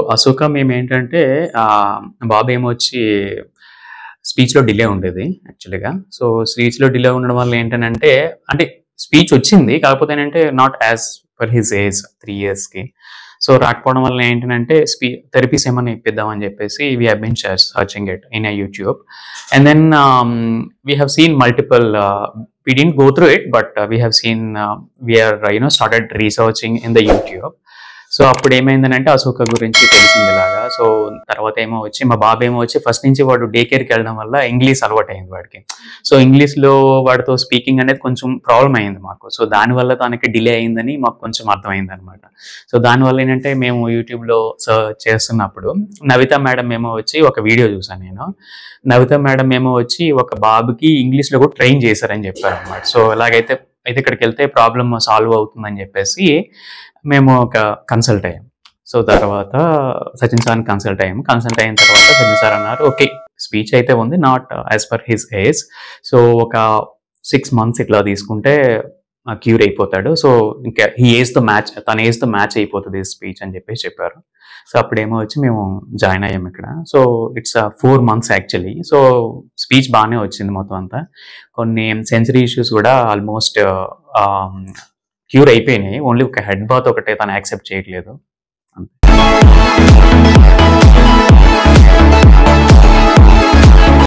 'అశోక' మేమేంటంటే బాబేమొచ్చి స్పీచ్‌లో డిలే ఉండేది యాక్చువల్‌గా. సో, స్పీచ్‌లో డిలే ఉండడం వల్ల ఏంటనంటే అంటే స్పీచ్ వచ్చింది. కాకపోతే ఏంటంటే not as per his age 3 ఇయర్స్‌కి. సో, రాకపోవడం వల్ల ఏంటనంటే థెరపీస్ ఏమన్నా ఇప్పిద్దామని చెప్పేసి we have been searching it in YouTube. And then we have seen multiple we didn't go through it, but we have seen we are started researching in the YouTube. So అప్పుడు ఏమైందనంటే అశోక గురించి తెలిసింది ఇలాగా. So తర్వాత ఏమో వచ్చి మా బాబు ఏమో వచ్చి ఫస్ట్ నుంచి వాడు డే కేర్‌కి వెళ్ళడం వల్ల ఇంగ్లీష్ అలవాటయింది వాడికి. సో ఇంగ్లీష్‌లో వాడితో స్పీకింగ్ అనేది కొంచెం ప్రాబ్లమ్ అయింది మాకు. సో దానివల్ల తనకి డిలే అయిందని మాకు కొంచెం అర్థమైందనమాట. సో దానివల్ల ఏంటంటే మేము యూట్యూబ్‌లో సెర్చ్ చేస్తున్నప్పుడు నవిత మేడం ఏమో వచ్చి ఒక వీడియో చూసాను నేను. నవిత మేడం ఏమో వచ్చి ఒక బాబుకి ఇంగ్లీష్‌లో కూడా ట్రైన్ చేశారని చెప్పారనమాట. సో ఇలాగైతే ఇక్కడికెళ్తే ప్రాబ్లమ్ సాల్వ్ అవుతుందని చెప్పేసి మేము ఒక కన్సల్ట్ అయ్యాం. సో తర్వాత సచిన్ సార్‌ని కన్సల్ట్ అయ్యాము. కన్సల్ట్ అయిన తర్వాత సచిన్ సార్ అన్నారు, "ఓకే. స్పీచ్ అయితే ఉంది. Not as per his age. So ఒక 6 మంత్స్ ఇట్లా తీసుకుంటే క్యూర్ అయిపోతాడు. సో ఇంకా తన ఏజ్‌తో మ్యాచ్ అయిపోతది స్పీచ్" అని చెప్పేసి చెప్పారు. సో అప్పుడేమో వచ్చి మేము జాయిన్ అయ్యాము ఇక్కడ. So it's 4 months actually. So speech బానే వచ్చింది మొత్తం అంతా. కొన్ని సెన్సరీ ఇష్యూస్ కూడా ఆల్మోస్ట్ క్యూర్ అయిపోయినాయి. ఓన్లీ ఒక హెడ్ బాత్ ఒకటే తను యాక్సెప్ట్ చేయట్లేదు.